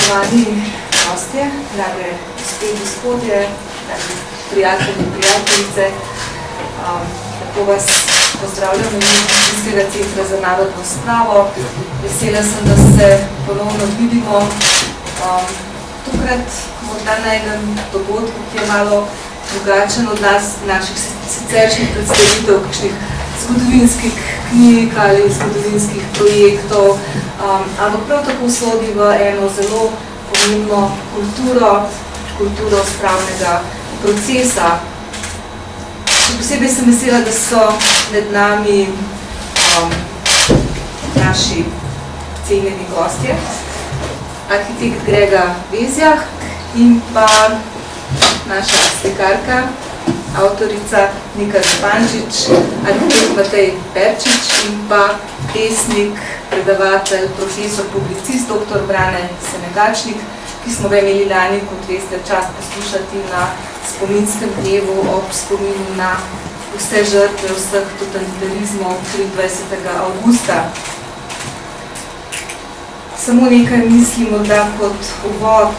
Spoštovani gostje, drage gospe in gospodje, dragi prijatelji in prijateljice, tako vas pozdravljam v imenu Slovenskega centra za narodno spravo. Vesela sem, da se ponovno vidimo. Tokrat morda na enem dogodku, ki je malo drugačen od naših siceršnjih predstavitev, kakšnih zgodovinskih knjig ali zgodovinskih projektov, ampak prav tako sodi v eno zelo pomembno kulturo spravnega procesa. Še posebej sem vesela, da so med nami naši cenjeni gostje, arhitekt Grega Vezjak in pa naša slikarka, avtorica Nika Zupančič, arhitekt Matej Perčič in pa pesnik, predavatelj, profesor, publicist, dr. Brane Senegačnik, ki smo ga imeli lani, kot veste, čast poslušati na spominskem dnevu ob spominu na vse žrtve vseh totalitarizmov 23. avgusta. Samo nekaj misli morda kot uvod.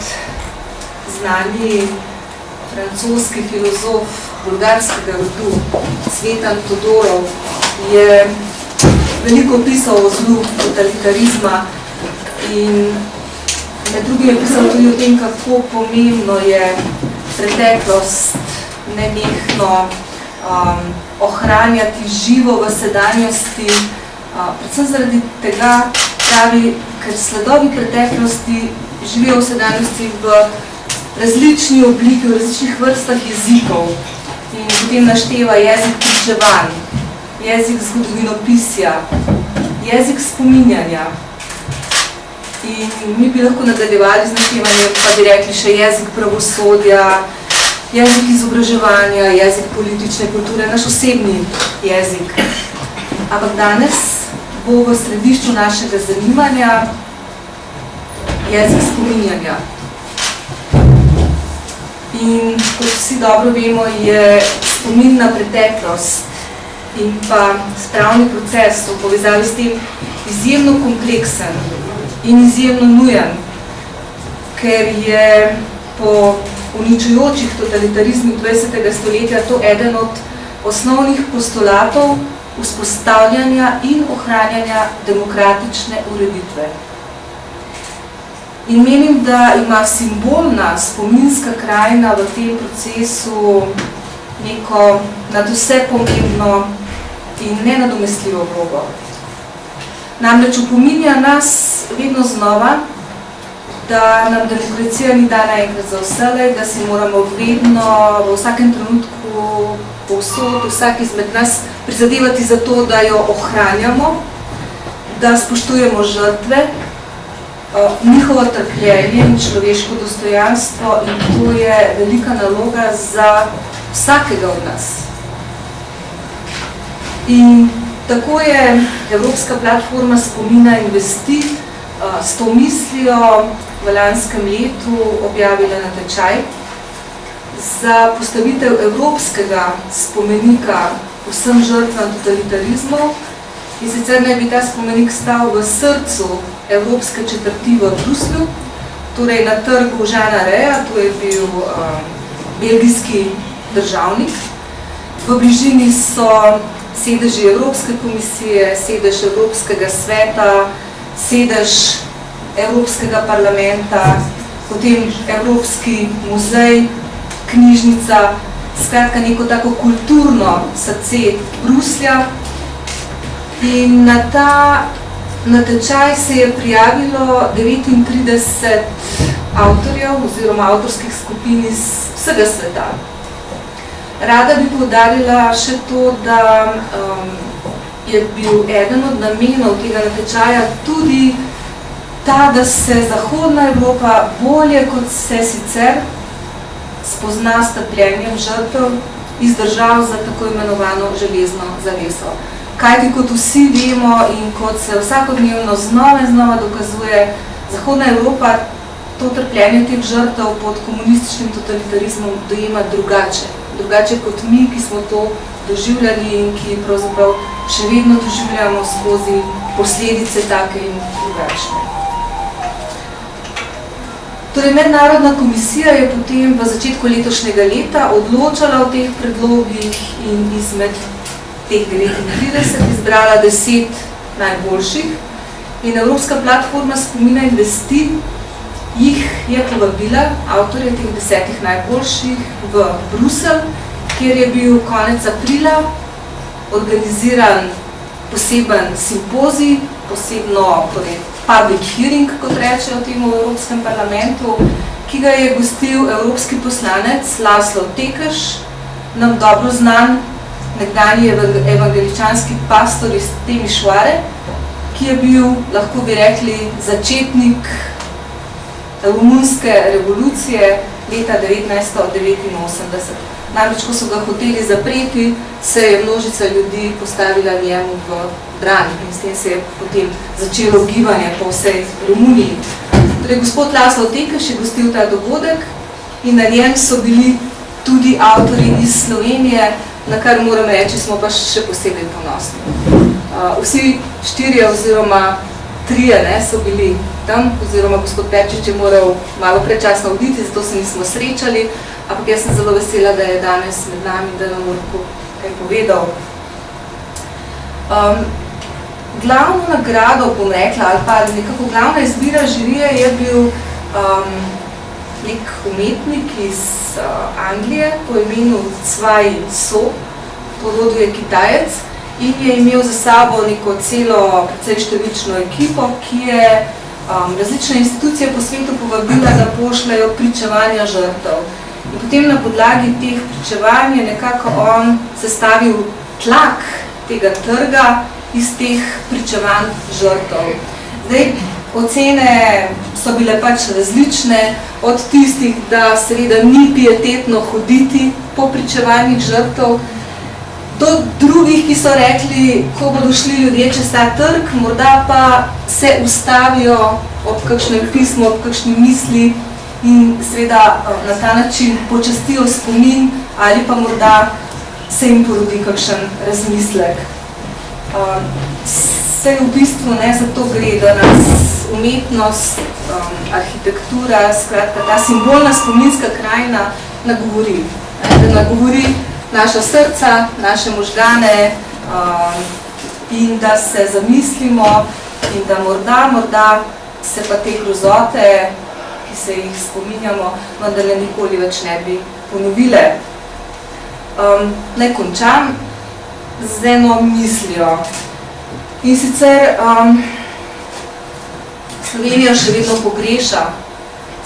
Znani francoski filozof bolgarskega rodu Cvetan Todorov je veliko pisal o zlu totalitarizma in med drugim je pisal tudi o tem, kako pomembno je preteklost nenehno ohranjati živo v sedanjosti, predvsem zaradi tega, pravi, ker sledovi preteklosti živijo v sedanjosti v različni obliki, v različnih vrstah jezikov in potem našteva jezik pričevanj, jezik zgodovinopisja, jezik spominjanja. In mi bi lahko nadaljevali z naštevanjem, pa bi rekli še jezik pravosodja, jezik izobraževanja, jezik politične kulture, naš osebni jezik. Ampak danes bo v središču našega zanimanja jezik spominjanja. In kot vsi dobro vemo, je spomin na preteklost in pa spravni proces v povezavi s tem izjemno kompleksen in izjemno nujen, ker je po uničujočih totalitarizmih 20. stoletja to eden od osnovnih postulatov vzpostavljanja in ohranjanja demokratične ureditve. In menim, da ima simbolna spominska krajina v tem procesu neko nadvse pomembno in nenadomestljivo vlogo. Namreč opominja nas vedno znova, da nam demokracija ni dana enkrat za vselej, da si moramo vedno, v vsakem trenutku, povsod, vsak izmed nas prizadevati za to, da jo ohranjamo, da spoštujemo žrtve, njihovo trpljenje in človeško dostojanstvo, in to je velika naloga za vsakega od nas. In tako je Evropska platforma spomina in vesti s to mislijo v lanskem letu objavila natečaj za postavitev evropskega spomenika vsem žrtvam totalitarizmov. In sicer naj bi ta spomenik stal v srcu Evropske četrti v Bruslju, torej na trgu Žana Reja, to je bil belgijski državnik. V bližini so sedeži Evropske komisije, sedež Evropskega sveta, sedež Evropskega parlamenta, potem Evropski muzej, knjižnica, skratka neko tako kulturno srce Bruslja. In na ta natečaj se je prijavilo 39 avtorjev oziroma avtorskih skupin iz vsega sveta. Rada bi poudarila še to, da je bil eden od namenov tega natečaja tudi ta, da se Zahodna Evropa bolje kot se sicer spozna s trpljenjem žrtev iz držav za tako imenovano železno zaveso. Kajti kot vsi vemo in kot se vsakodnevno znova in znova dokazuje, Zahodna Evropa to trpljenje teh žrtev pod komunističnim totalitarizmom dojema drugače. Drugače kot mi, ki smo to doživljali in ki pravzaprav še vedno doživljamo skozi posledice take in drugačne. Torej, mednarodna komisija je potem v začetku letošnjega leta odločala o teh predlogih in izmed teh 39 izbrala 10 najboljših. In Evropska platforma spomina in vesti jih je povabila, avtorje teh 10 najboljših, v Bruselj, kjer je bil konec aprila organiziran poseben simpozij, posebno torej, public hearing, kot rečejo temu v Evropskem parlamentu, ki ga je gostil evropski poslanec Laszlo Tőkés, nam dobro znan, nekdanji evangeličanski pastor iz Timisoare, ki je bil, lahko bi rekli, začetnik romunske revolucije leta 1989. Namreč, ko so ga hoteli zapreti, se je množica ljudi postavila njemu v bran in s tem se je potem začelo gibanje po vsej Romuniji. Torej, gospod Laszlo Tőkés je gostil ta dogodek in na njem so bili tudi avtorji iz Slovenije, na kar moram reči, smo pa še posebej ponosni. Vsi 4 oziroma 3 so bili tam, oziroma gospod Perčič je moral malo predčasno oditi, zato se nismo srečali, ampak jaz sem zelo vesela, da je danes med nami, da nam bo lahko kaj povedal. Glavno nagrado, bom rekla, ali pa nekako glavna izbira žirije je bil nek umetnik iz Anglije po imenu Cvaj So, porodil je Kitajec in je imel za sabo neko celo, precej številčno ekipo, ki je različne institucije po svetu povabila, da pošljajo pričevanja žrtev. In potem na podlagi teh pričevanj je nekako on sestavil tlak tega trga iz teh pričevanj žrtev. Zdaj, ocene so bile pač različne, od tistih, da seveda ni pietetno hoditi po pričevanjih žrtev, do drugih, ki so rekli, ko bodo šli ljudje čez ta trg, morda pa se ustavijo ob kakšnem pismu, ob kakšni misli in seveda na ta način počastijo spomin ali pa morda se jim porodi kakšen razmislek. Saj v bistvu ne za to gre, da nas umetnost, arhitektura, skratka ta simbolna spominska krajina nagovori. Da nagovori naša srca, naše možgane in da se zamislimo in da morda se pa te grozote, ki se jih spominjamo, vendarle nikoli več ne bi ponovile. Naj končam z eno mislijo. In sicer Slovenija še vedno pogreša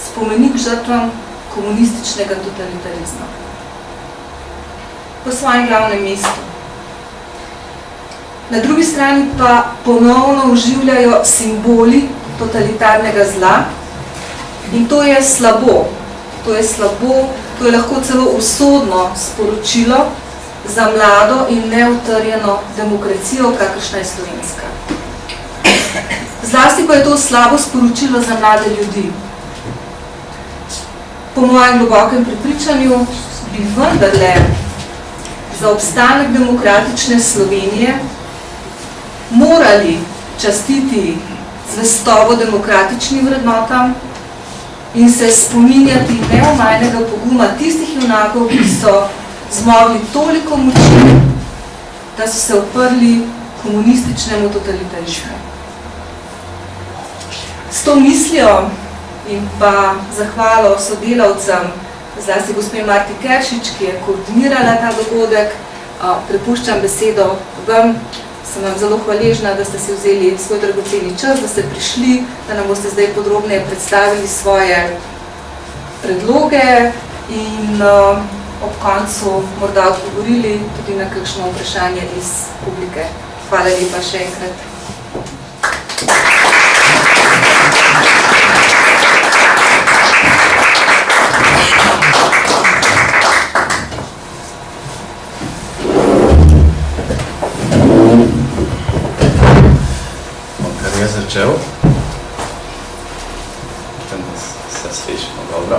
spomenik žrtvam komunističnega totalitarizma v svojem glavnem mestu. Na drugi strani pa ponovno oživljajo simboli totalitarnega zla in to je slabo. To je slabo, to je lahko celo usodno sporočilo za mlado in neutrjeno demokracijo, kakršna je slovenska. Zlasti pa je to slabo sporočilo za mlade ljudi. Po mojem globokem prepričanju bi vendarle za obstanek demokratične Slovenije morali častiti zvestobo demokratičnim vrednotam in se spominjati neomajnega poguma tistih junakov, ki so zmogli toliko moči, da so se uprli komunističnemu totalitarizmu. S to mislijo in pa zahvalo sodelavcem, zlasti gospe Marti Keršič, ki je koordinirala ta dogodek, prepuščam besedo vam. Sem vam zelo hvaležna, da ste si vzeli svoj dragoceni čas, da ste prišli, da nam boste zdaj podrobneje predstavili svoje predloge in ob koncu morda odgovorili tudi na kakšno vprašanje iz publike. Hvala lepa še enkrat. Začel. Tam se slišimo dobro.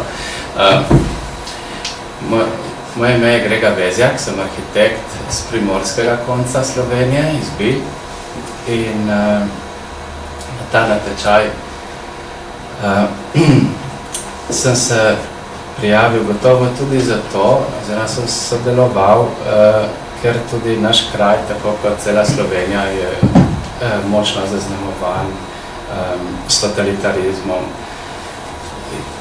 Moje ime je Grega Bezjak, sem arhitekt z primorskega konca Slovenije, iz Bilj. In na ta natečaj sem se prijavil gotovo tudi zato, oziroma sem sodeloval, ker tudi naš kraj, tako kot cela Slovenija, je močno zaznamovan s totalitarizmom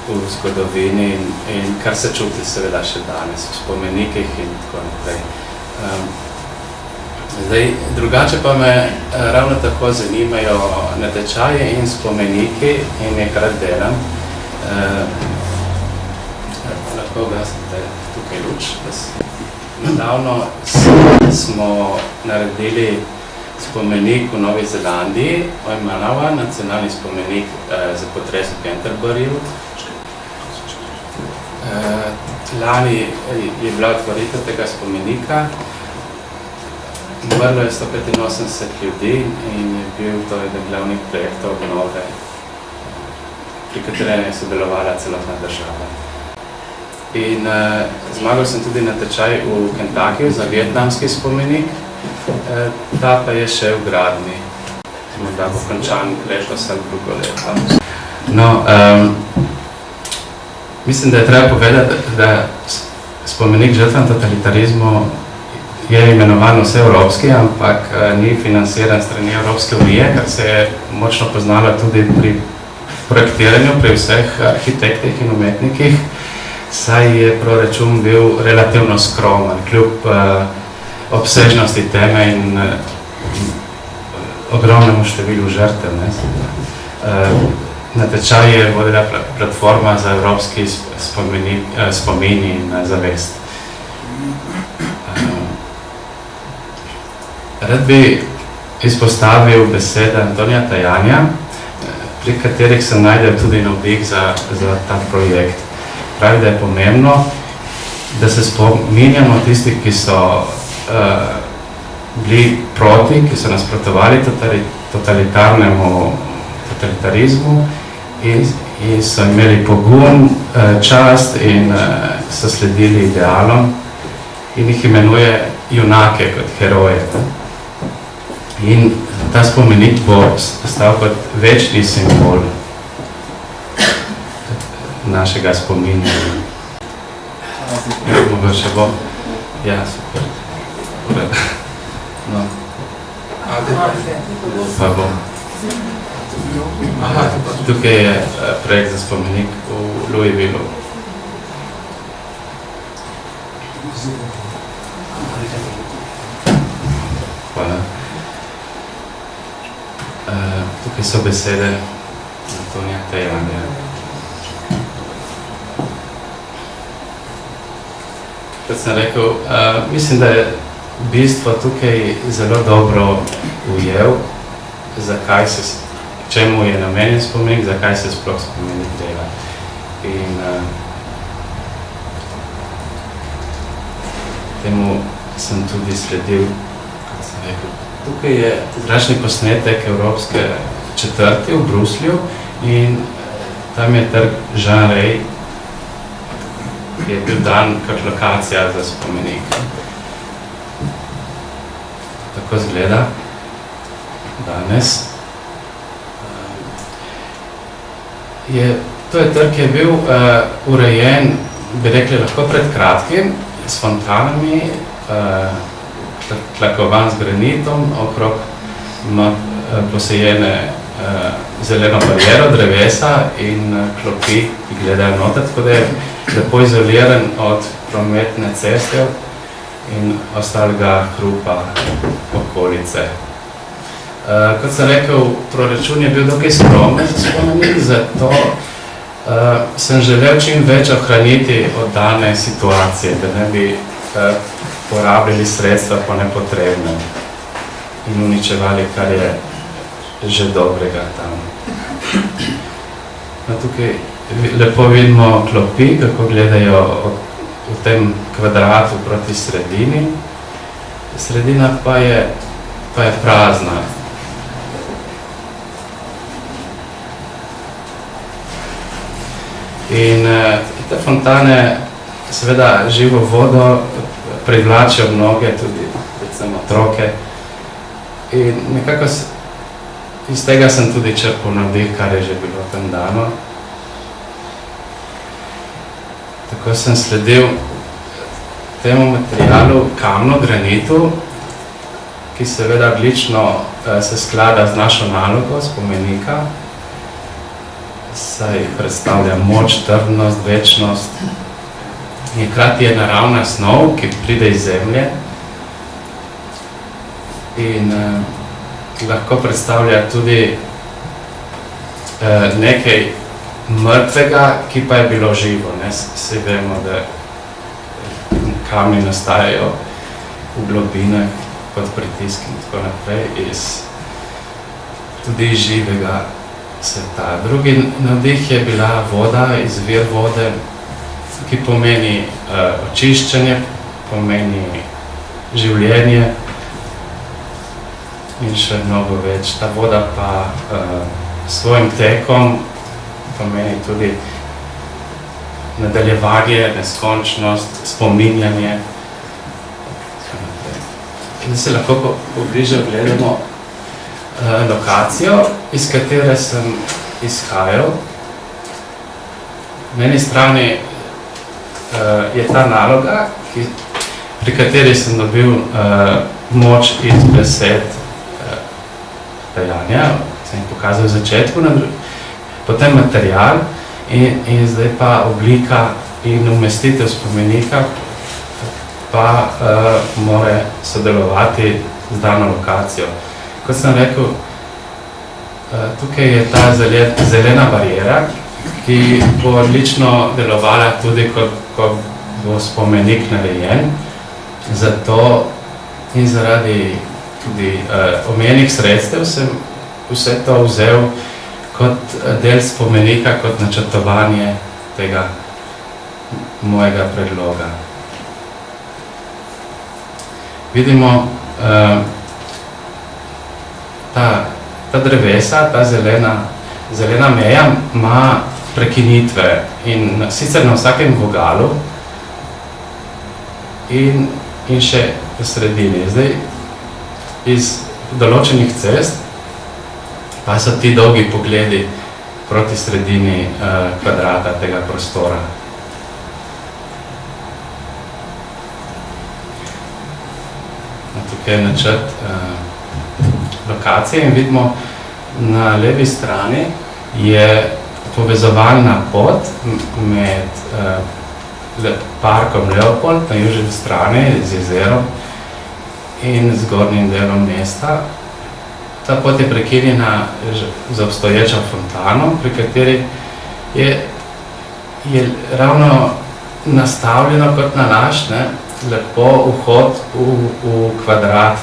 v zgodovini in kar se čuti seveda še danes v spomenikih in tako naprej. Zdaj, drugače pa me ravno tako zanimajo natečaji in spomeniki in nekrat delam. Lahko gasite tukaj luč. Nedavno smo naredili spomenik v Novi Zelandiji, Oimanava, nacionalni spomenik za potres v Canterburyju. Lani je bila otvoritev tega spomenika. Umrlo je 185 ljudi in je bil to eden glavnih projektov obnove, pri katerem je sodelovala celotna država. In zmagal sem tudi na tečaj v Kentuckyju za vietnamski spomenik. Ta pa je še v gradnji. Morda bo končan letos ali drugo leto. No, mislim, da je treba povedati, da spomenik žrtvam totalitarizmu je imenovan vseevropski, ampak ni financiran strani Evropske unije, kar se je močno poznalo tudi pri projektiranju, pri vseh arhitektih in umetnikih, saj je proračun bil relativno skromen, kljub obsežnosti teme in ogromnemu številu žrtev. Natečaj je vodila platforma za evropski spomin in zavest. Rad bi izpostavil besede Antonija Tajanja, pri katerih sem najdel tudi navdih za ta projekt. Pravi, da je pomembno, da se spominjamo tistih, ki so bili proti, ki so nasprotovali totalitarizmu in so imeli pogum, čast in so sledili idealom in jih imenuje junake kot heroje. In ta spomenik bo postal kot večni simbol našega spominja. Mogoče bo. Ja, super. No. Pa bo. Tukaj je projekt za spomenik v Louisvillu. Hvala. Tukaj so besede Antonija Tajanja. Kot sem rekel, mislim, da je bistvo tukaj zelo dobro ujel, čemu je namenjen spomenik, zakaj se sploh spomenik dela. In temu sem tudi sledil, kot sem rekel. Tukaj je zračni posnetek Evropske četrti v Bruslju in tam je trg Jean Rey, ki je bil dan kot lokacija za spomenik. Tako izgleda danes. To je trg, ki je bil urejen, bi rekli, lahko pred kratkim, s fontanami, tlakovan z granitom, okrog ima posejene zeleno bariero, drevesa in klopi, ki gledajo noter, tako da je lepo izoliran od prometne ceste in ostalega hrupa okolice. Kot sem rekel, proračun je bil dokaj skromen za spomenik, zato sem želel čim več ohraniti oddane situacije, da ne bi porabili sredstva po nepotrebnem in uničevali, kar je že dobrega tam. Tukaj lepo vidimo klopi, kako gledajo v tem kvadratu proti sredini. Sredina pa je prazna. In te fontane seveda živo vodo privlačijo mnoge, tudi predvsem otroke. In nekako iz tega sem tudi črpal navdih, kar je že bilo tam dano. ko sem sledil temu materialu, kamnu, granitu, ki seveda odlično se sklada z našo nalogo spomenika, saj predstavlja moč, trdnost, večnost in hkrati je naravna snov, ki pride iz zemlje in lahko predstavlja tudi nekaj mrtvega, ki pa je bilo živo. Vsi vemo, da kamni nastajajo v globinah pod pritisk in tako naprej tudi živega sveta. Drugi navdih je bila voda, izvir vode, ki pomeni očiščenje, pomeni življenje in še mnogo več. Ta voda pa svojim tekom pomeni tudi nadaljevanje, neskončnost, spominjanje. Zdaj se lahko pobliže ogledamo lokacijo, iz katere sem izhajal. Na eni strani je ta naloga, pri kateri sem dobil moč iz besed dejanja, sem jih pokazal v začetku, potem material in zdaj pa oblika in umestitev spomenika pa mora sodelovati z dano lokacijo. Kot sem rekel, tukaj je ta zelena bariera, ki bo odlično delovala tudi, ko bo spomenik narejen. Zato in zaradi tudi omenjenih sredstev sem vse to vzel kot del spomenika, kot načrtovanje tega mojega predloga. Vidimo ta drevesa, ta zelena meja ima prekinitve in sicer na vsakem vogalu in še v sredini. Zdaj, iz določenih cest pa so ti dolgi pogledi proti sredini kvadrata tega prostora. Tukaj je načrt lokacije in vidimo, na levi strani je povezovalna pot med parkom Leopold na južni strani z jezerom in zgornjim delom mesta. Ta pot je prekinjena z obstoječo fontano, pri kateri je ravno nastavljeno kot nalašč, lepo vhod v kvadrat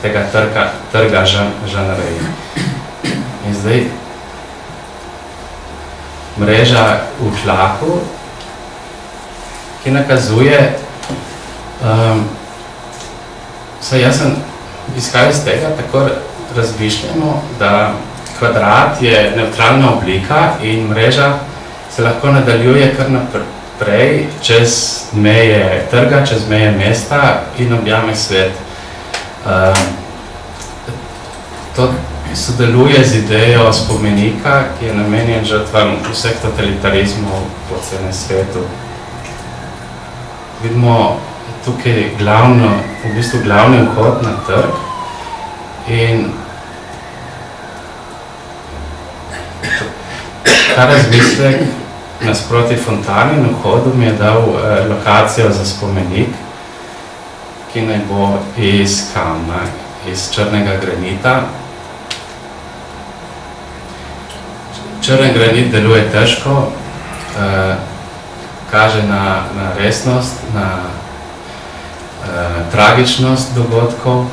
tega trga Jean Rey. In zdaj mreža v tlaku, ki nakazuje, saj jaz sem izhajal iz tega, tako razmišljamo, da kvadrat je nevtralna oblika in mreža se lahko nadaljuje kar naprej čez meje trga, čez meje mesta in objame svet. To sodeluje z idejo spomenika, ki je namenjen žrtvam vseh totalitarizmov po celem svetu. Vidimo tukaj glavni vhod na trg in ta razmislek nasproti fontani in vhodu mi je dal lokacijo za spomenik, ki naj bo iz kamna, iz črnega granita. Črn granit deluje težko, kaže na resnost, na tragičnost dogodkov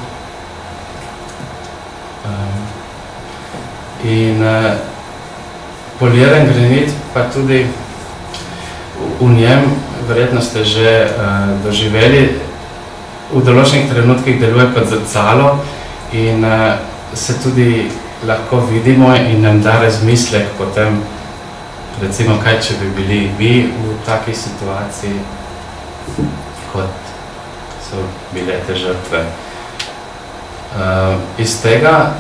in poliran granit pa tudi v njem, verjetno ste že doživeli, v določenih trenutkih deluje kot zrcalo in se tudi lahko vidimo in nam da razmislek potem, recimo, kaj če bi bili vi v taki situaciji, kot so bile te žrtve. Iz tega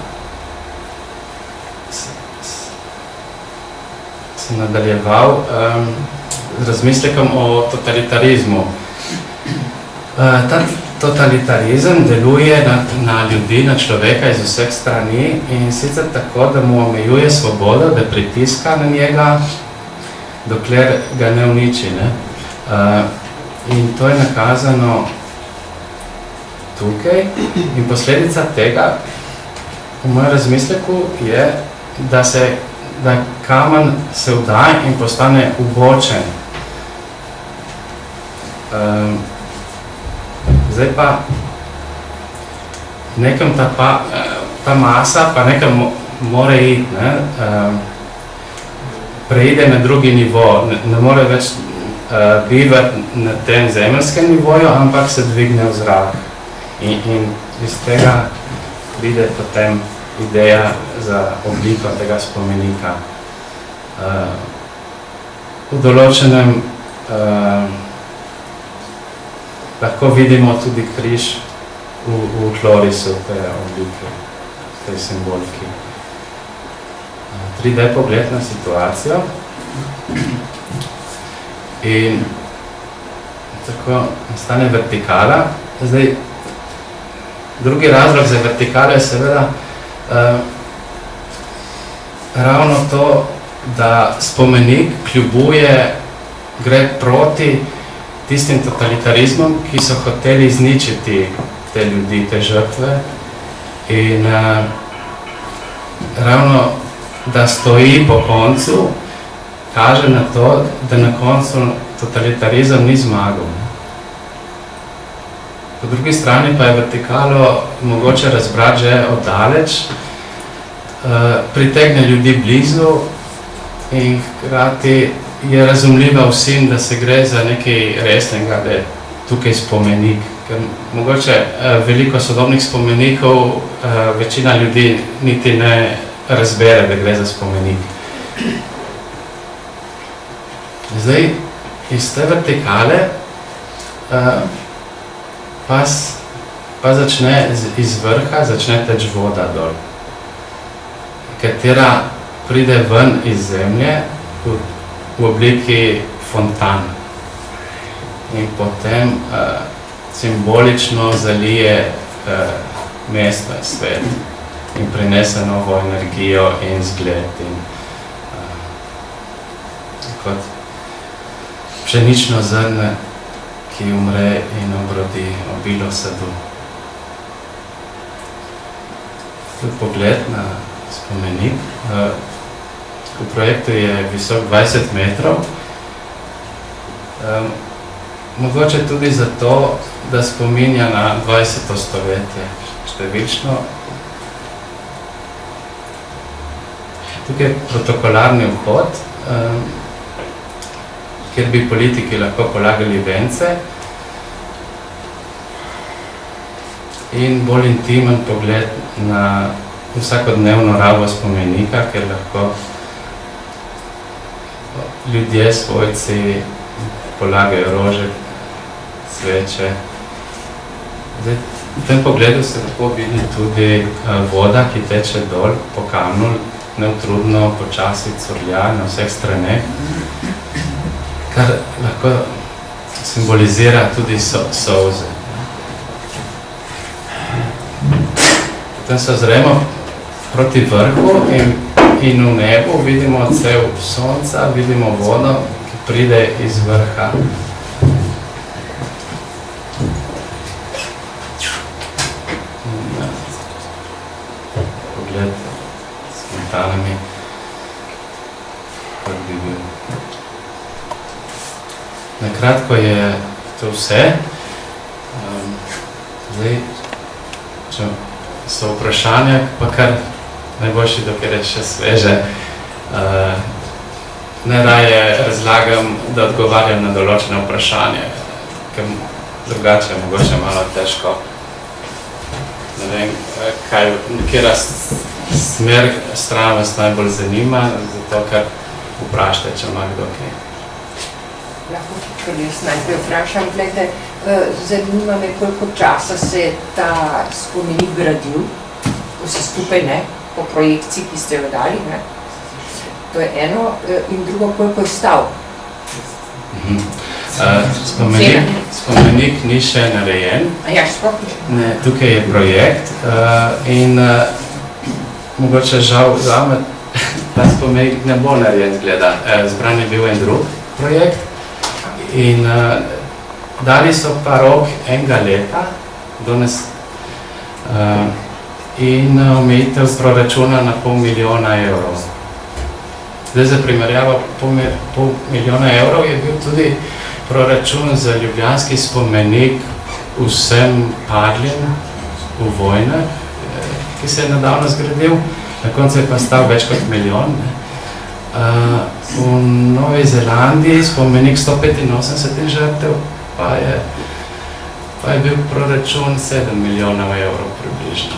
sem nadaljeval z razmislekom o totalitarizmu. Ta totalitarizem deluje na ljudi, na človeka iz vseh strani in sicer tako, da mu omejuje svobodo, da pritiska na njega, dokler ga ne uniči. Ne? In to je nakazano tukaj in posledica tega v mojem razmisleku je, da kamen se vda in postane ubočen. Zdaj pa nekam ta masa pa nekam mora iti, ne? Preide na drugi nivo, ne more več bivati na tem zemeljskem nivoju, ampak se dvigne v zrak. In iz tega pride potem ideja za obliko tega spomenika. V določenem lahko vidimo tudi križ v tlorisu te oblike, te simboliki. 3D pogled na situacijo in tako nastane vertikala. Zdaj, drugi razlog za vertikalo je seveda ravno to, da spomenik kljubuje, gre proti tistim totalitarizmom, ki so hoteli izničiti te ljudi, te žrtve. In ravno, da stoji po koncu, kaže na to, da na koncu totalitarizem ni zmagal. Po drugi strani pa je vertikalo mogoče razbrati že oddaleč, pritegne ljudi blizu in hkrati je razumljiva vsem, da se gre za nekaj resnega, da je tukaj spomenik. Ker mogoče veliko sodobnih spomenikov večina ljudi niti ne razbere, da gre za spomenik. Zdaj, iz te vertikale pa začne iz vrha, začne teč voda dol, katera pride ven iz zemlje v obliki fontan in potem simbolično zalije mesto in svet in prinese novo energijo in zgled in kot pšenično zrne, ki umre in obrodi obilo sadu. Tu pogled na spomenik. V projektu je visok 20 metrov. Mogoče tudi zato, da spominja na 20. stoletje številčno. Tukaj je protokolarni vhod, kjer bi politiki lahko polagali vence in bolj intimen pogled na vsakodnevno rabo spomenika, kjer lahko ljudje, svojci polagajo rože, sveče. Zdaj, v tem pogledu se lahko vidi tudi voda, ki teče dol po kamnu, neutrudno, počasi curlja na vseh straneh, kar lahko simbolizira tudi solze. Potem se ozremo proti vrhu in v nebu vidimo odsev sonca, vidimo vodo, ki pride iz vrha. Pogled s fontanami, kot bi bil. Nakratko je to vse. Zdaj, če so vprašanja, pa kar najboljši, dokler je še sveže. Najraje razlagam, da odgovarjam na določene vprašanje, ker drugače je mogoče malo težko. Ne vem, katera smer stran vas najbolj zanima, zato ker vprašajte, če ima kdo kaj. Lahko tudi jaz najprej vprašam, gledajte, zanima me, koliko časa se je ta spomenik gradil, vse skupaj, ne, po projekciji, ki ste jo dali, ne. To je eno, in drugo, koliko je stal. Spomenik ni še narejen. Ja, sploh ni. Ne, tukaj je projekt in mogoče žal zame ta spomenik ne bo narejen, zgleda. Zbran je bil en drug projekt in dali so pa rok enega leta danes in omejitev proračuna na $500,000 evrov. Zdaj za primerjavo $500,000 evrov je bil tudi proračun za ljubljanski spomenik vsem padlim v vojnah, ki se je nedavno zgradil. Na koncu je pa stal več kot milijon. V Novi Zelandiji spomenik 185 žrtev pa je bil proračun $7 milijonov približno.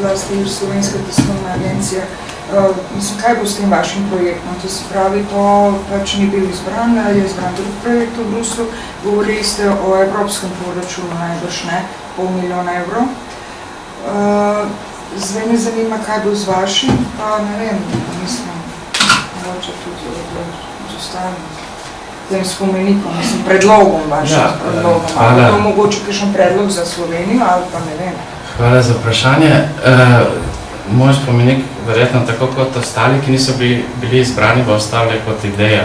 Vlasti Slovenska tiskovna agencija. Kaj bo s tem vašim projektom? To se pravi, to pač ni bil izbran, ali je izbran drug projekt v Bruslu. Govorili ste o evropskem proračunu, najbrž ne, $500,000. Zdaj me zanima, kaj bo z vašim, pa ne vem, mislim, mogoče tudi z ostalim tem spomenikom, mislim, predlogom vašim, predlogom. Ali to mogoče kakšen predlog za Slovenijo, ali pa ne vem. Hvala za vprašanje. Moj spomenik, verjetno tako kot ostali, ki niso bili izbrani, bo ostal kot ideja.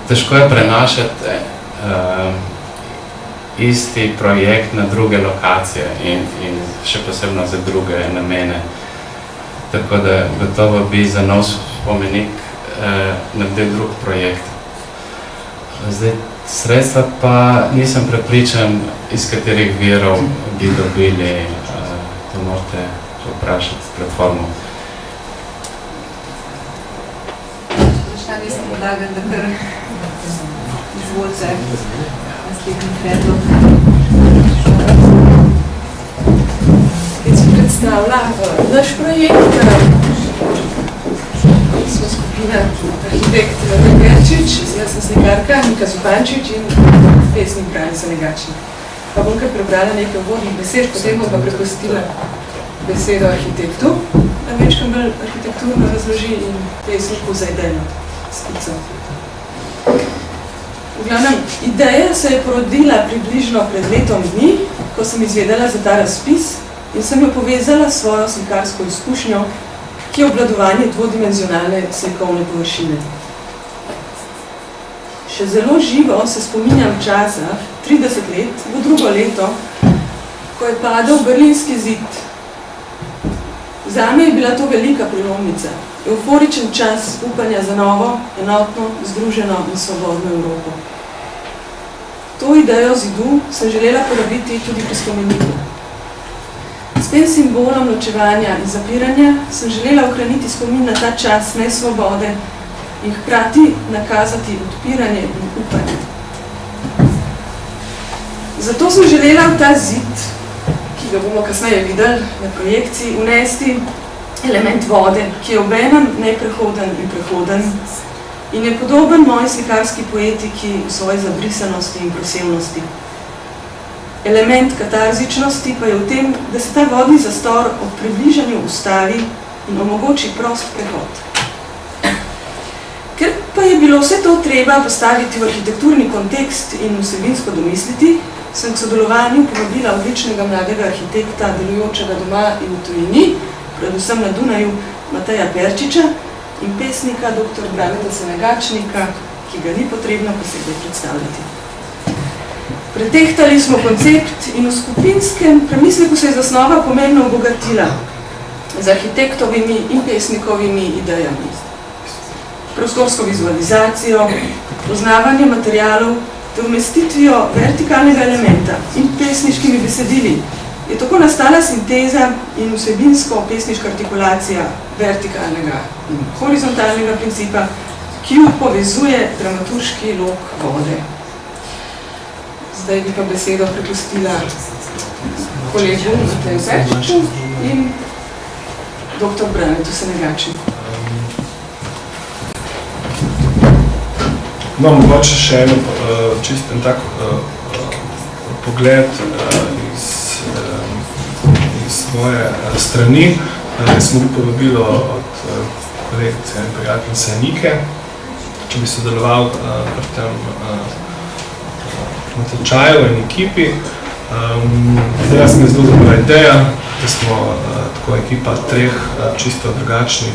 Težko je prenašati isti projekt na druge lokacije in še posebno za druge namene. Tako da gotovo bi za nov spomenik naredil drug projekt. Zdaj, sredstva pa nisem prepričan, iz katerih virov bi dobili, to morate vprašati platformo. Vprašanje sem podlagan, da kar izvolite naslednji predlog. Kaj se predstavlja naš projekt, smo skupina arhitekt Negačič, jaz sem slikarka Nika Zupančič in pesnik Branica Negačnik. Pa bom kar prebrala nekaj uvodnih besed, potem bom pa prepustila besedo arhitektu, da večkrat bolj arhitekturno razloži in pesniku za idejno skico. V glavnem, ideja se je porodila približno pred letom dni, ko sem izvedela za ta razpis in sem jo povezala s svojo slikarsko izkušnjo, ki je obvladovanje dvodimenzionalne slikovne površine. Še zelo živo se spominjam časa, 30 let, v drugo leto, ko je padel Berlinski zid. Zame je bila to velika prelomnica, euforičen čas upanja za novo, enotno, združeno in svobodno Evropo. To idejo zidu sem želela porabiti tudi pri spomeniku. S tem simbolom ločevanja in zapiranja sem želela ohraniti spomin na ta čas nesvobode in hkrati nakazati odpiranje in upanje. Zato sem želela v ta zid, ki ga bomo kasneje videli na projekciji, vnesti element vode, ki je obenem neprehoden in prehoden in je podoben moji slikarski poetiki v svoji zabrisanosti in prosevnosti. Element katarzičnosti pa je v tem, da se ta vodni zastor ob približanju ustavi in omogoči prost prehod. Ker pa je bilo vse to treba postaviti v arhitekturni kontekst in vsebinsko domisliti, sem k sodelovanju povabila odličnega mladega arhitekta, delujočega doma in v tujini, predvsem na Dunaju, Mateja Perčiča in pesnika dr. Braneta Senegačnika, ki ga ni potrebno posebej predstavljati. Pretehtali smo koncept in v skupinskem premisleku se je zasnova pomembno obogatila z arhitektovimi in pesnikovimi idejami. Prostorsko vizualizacijo, poznavanje materialov ter umestitvijo vertikalnega elementa in pesniškimi besedili je tako nastala sinteza in vsebinsko pesniška artikulacija vertikalnega in horizontalnega principa, ki jo povezuje dramaturški lok vode. Zdaj bi pa besedo prepustila kolegu Mateju Perčiču in dr. Branetu Senegačniku. No, mogoče še eno čisten tak pogled iz moje strani. Smo bili povabilo od kolegice in prijateljice Nike, če bi sodeloval pri tem natečaju in ekipi. Zdaj se mi je zelo dobra ideja, da smo tako ekipa treh čisto drugačnih,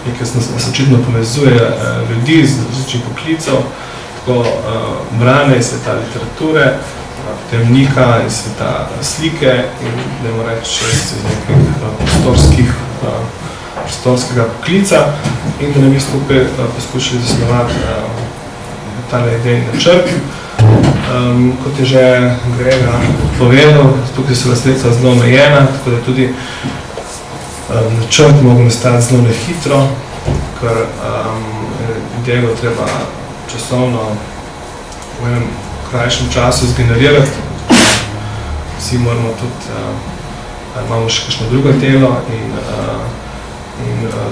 nekaj nas očitno povezuje ljudi z različnih poklicev, tako Brane iz sveta literature, potem Nika iz sveta slike in dajmo reči iz nekih prostorskega poklica in da ne bi skupaj poskušali zasnovati tale idejni načrt. Kot je že Grega povedal, tukaj so sredstva zelo omejena, tako da tudi načrt mogo nastati zelo nehitro, ker idejo treba časovno v enem krajšem času zgenerirati. Vsi moramo tudi, imamo še kakšno drugo delo in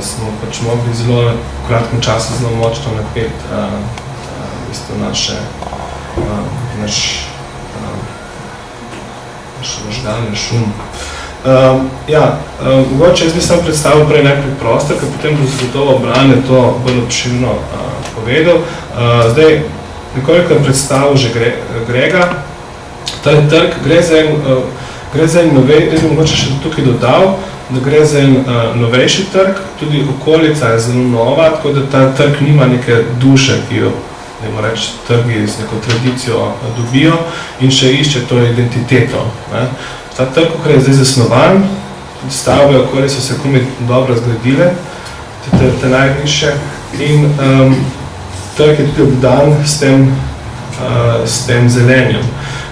smo pač mogli zelo v kratkem času zelo močno napeti v bistvu naš možgalni šum. Mogoče jaz bi sam predstavil prej najprej prostor, ker potem bo zagotovo Brane to bolj obširno povedal. Zdaj, nekoliko je predstavil že Grega. Ta trg gre za en novej, jaz bi mogoče še tukaj dodal, da gre za en novejši trg, tudi okolica je zelo nova, tako da ta trg nima neke duše, ki jo trgi z neko tradicijo dobijo in še išče to identiteto. Ta trg, ko je zdaj zasnovan, stavbe okoli so se komaj dobro zgradile, te najvišje, in trg je tudi obdan s tem zelenjem,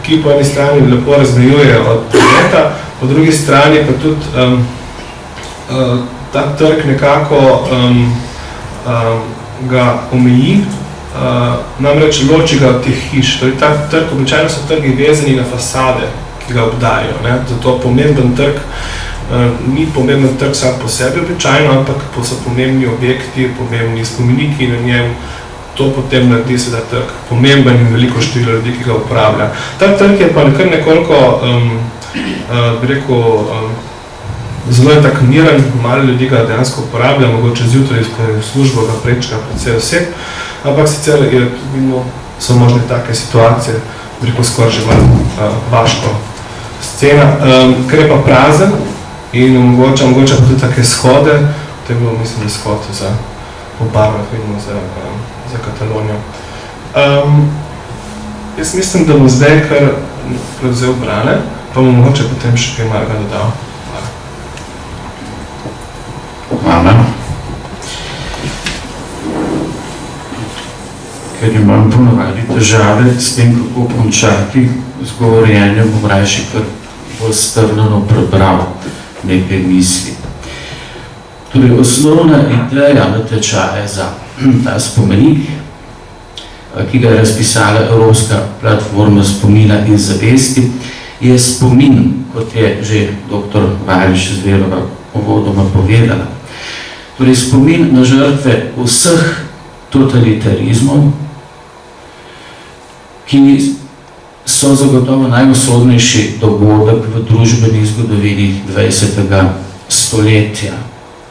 ki po eni strani lepo razmejuje od prometa, po drugi strani pa tudi ta trg nekako ga omeji, namreč loči ga od teh hiš. Torej, ta trg, običajno so trgi vezani na fasade, ki ga obdajo. Zato pomemben trg, ni pomemben trg sam po sebi običajno, ampak so pomembni objekti, pomembni spomeniki na njem, to potem naredi se da trg pomemben in veliko število ljudi, ki ga uporablja. Ta trg je pa nekaj nekoliko, bi rekel, zelo je tak miren, malo ljudi ga dejansko uporablja, mogoče zjutraj, ko je v službo ga prečka precej oseb, ampak sicer so možne take situacije, bi rekel skoraj že malo vaško scena, ker je pa prazen in omogoča pa tudi take shode, to je bilo, mislim, shod za obarvah, vidimo za Katalonijo. Jaz mislim, da bo zdaj kar prevzel Brane, pa bomo mogoče potem še kaj malega dodal. Hvala. Ker imam ponovadi težave s tem, kako končati z govorjenjem, bom rajši kar bolj strnjeno prebral nekaj misli. Torej, osnovna ideja natečaja za ta spomenik, ki ga je razpisala Evropska platforma spomina in zavesti, je spomin, kot je že dr. Valič Zverova uvodoma povedala. Torej, spomin na žrtve vseh totalitarizmov, ki so zagotovo najusodnejši dogodek v družbeni zgodovini 20. stoletja.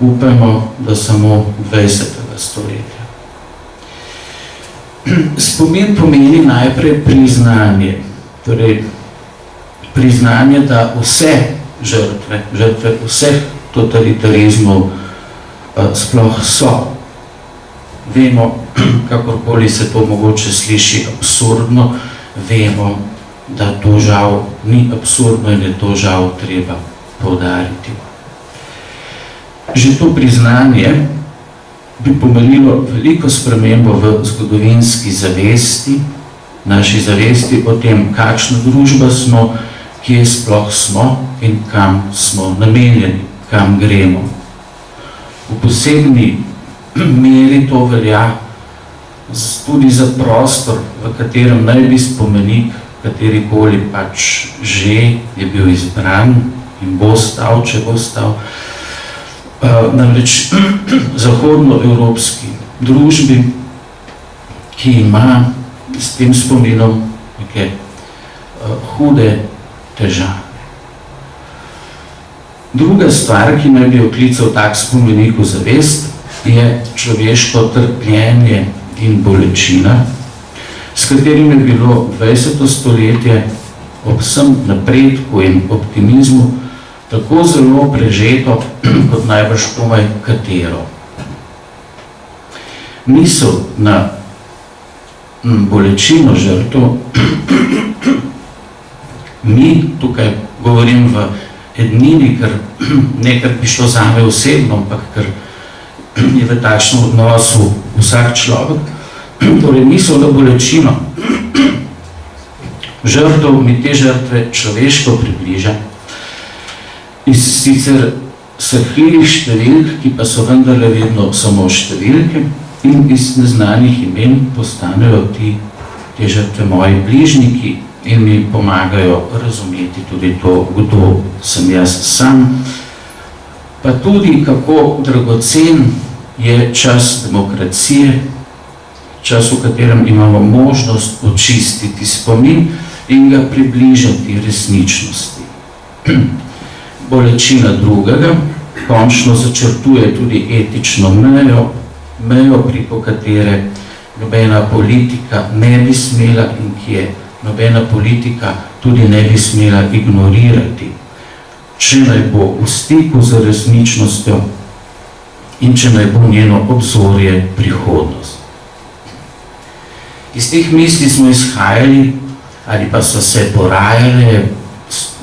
Upajmo, da samo 20. stoletja. Spomin pomeni najprej priznanje, torej priznanje, da vse žrtve vseh totalitarizmov sploh so. Vemo, kakorkoli se to mogoče sliši absurdno, vemo, da to žal ni absurdno in je to žal treba poudariti. Že to priznanje bi pomenilo veliko spremembo v zgodovinski zavesti, naši zavesti o tem, kakšna družba smo, kje sploh smo in kam smo namenjeni, kam gremo. V posebni meri to velja tudi za prostor, v katerem naj bi spomenik, katerikoli pač že je bil izbran in bo stal, če bo stal, namreč zahodnoevropski družbi, ki ima s tem spominom neke hude težave. Druga stvar, ki naj bi oklical tak spomenik v zavest, je človeško trpljenje in bolečina, s katerim je bilo 20. stoletje ob vsem napredku in optimizmu tako zelo prežeto, kot najbrž komaj katero. Misel na bolečino žrtev, mi tukaj govorim v ednini, ker nekaj bi šlo zame osebno, ampak ker je v takšnem odnosu vsak človek, torej misel na bolečino žrtev mi te žrtve človeško približa iz sicer srhljivih številk, ki pa so vendarle vedno samo številke, in iz neznanih imen postanejo te žrtve moji bližniki in mi pomagajo razumeti tudi to, kdo sem jaz sam, pa tudi kako dragocen je čas demokracije, čas, v katerem imamo možnost očistiti spomin in ga približati resničnosti. Bolečina drugega končno začrtuje tudi etično mejo, preko katere nobena politika ne bi smela in ki je nobena politika tudi ne bi smela ignorirati, če naj bo v stiku z resničnostjo in če naj bo njeno obzorje prihodnost. Iz teh misli smo izhajali ali pa so se porajale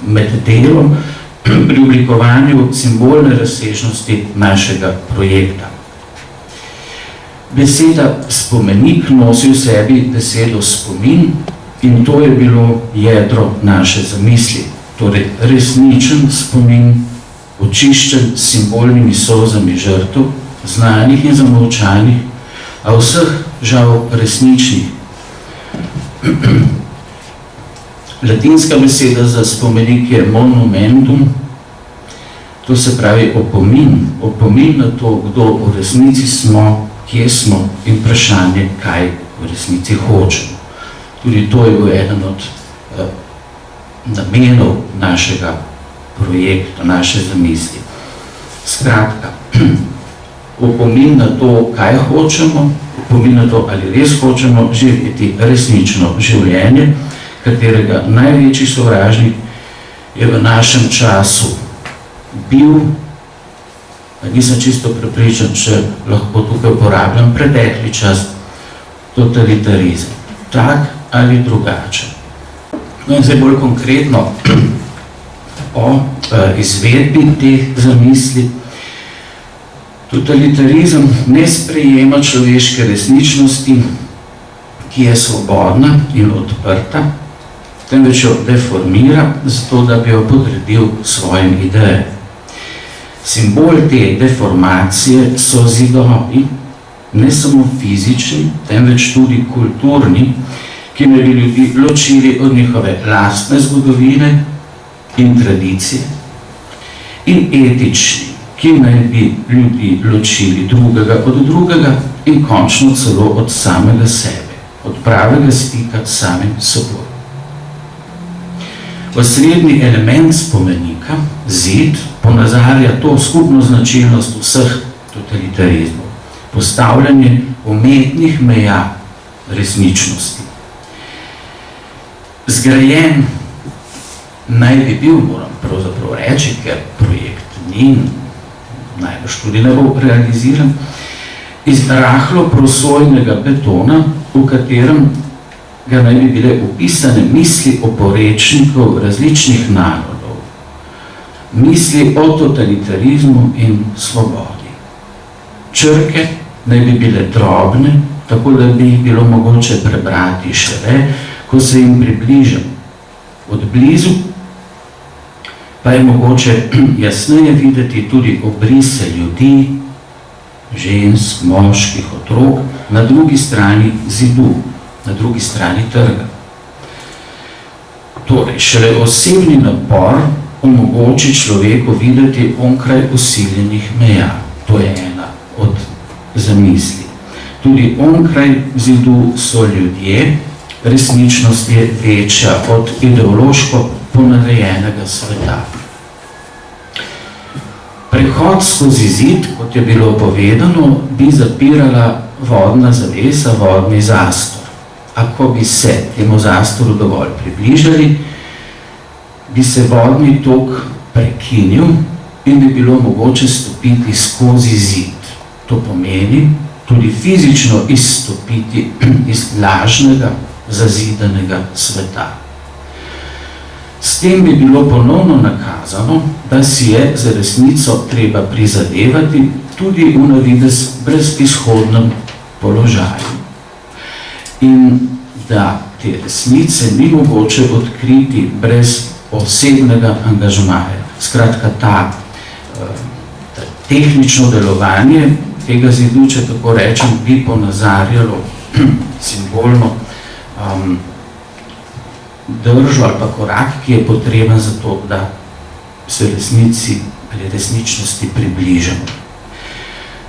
med delom pri oblikovanju simbolne razsežnosti našega projekta. Beseda spomenik nosi v sebi besedo spomin in to je bilo jedro naše zamisli, torej resničen spomin, očiščen s simbolnimi solzami žrtev, znanih in zamolčanih, a vseh žal resničnih. Latinska beseda za spomenik je monumentum, to se pravi opomin na to, kdo v resnici smo, kje smo in vprašanje, kaj v resnici hočemo. Tudi to je bil eden od namenov našega projekta, naše zamisli. Skratka, opomin na to, kaj hočemo, opomin na to, ali res hočemo živeti resnično življenje, katerega največji sovražnik je v našem času bil, nisem čisto prepričan, če lahko tukaj uporabljam pretekli čas, totalitarizem, tak ali drugačen. No in zdaj bolj konkretno o izvedbi teh zamisli. Totalitarizem ne sprejema človeške resničnosti, ki je svobodna in odprta, temveč jo deformira, zato da bi jo podredil svojim idejam. Simbol te deformacije so zidovi, ne samo fizični, temveč tudi kulturni, ki naj bi ljudi ločili od njihove lastne zgodovine in tradicije, in etični, ki naj bi ljudi ločili drugega od drugega in končno celo od samega sebe, od pravega stika s samim seboj. Osrednji element spomenika, zid, ponazarja to skupno značilnost vseh totalitarizmov, postavljanje umetnih meja resničnosti. Zgrajen naj bi bil, moram pravzaprav reči, ker projekt ni, najbrž tudi ne bo realiziran, iz rahlo prosojnega betona, v katerem ga naj bi bile upisane misli oporečnikov različnih narodov, misli o totalitarizmu in svobodi. Črke naj bi bile drobne, tako da bi jih bilo mogoče prebrati šele, ko se jim približam. Od blizu pa je mogoče jasneje videti tudi obrise ljudi, žensk, moških, otrok, na drugi strani zidu, na drugi strani trga. Torej, šele osebni napor omogoči človeku videti onkraj usiljenih meja. To je ena od zamisli. Tudi onkraj zidu so ljudje, resničnost je večja od ideološko ponarejenega sveta. Prehod skozi zid, kot je bilo povedano, bi zapirala vodna zavesa, vodni zastor. Ako bi se temu zastoru dovolj približali, bi se vodni tok prekinil in bi bilo mogoče stopiti skozi zid. To pomeni tudi fizično izstopiti iz lažnega, zazidanega sveta. S tem bi bilo ponovno nakazano, da si je za resnico treba prizadevati tudi v navidez brezizhodnem položaju. In da te resnice ni mogoče odkriti brez osebnega angažmaja. Skratka, ta tehnično delovanje tega zidu, če tako rečem, bi ponazarjalo simbolno držo ali pa korak, ki je potreben za to, da se resnici ali resničnosti približamo.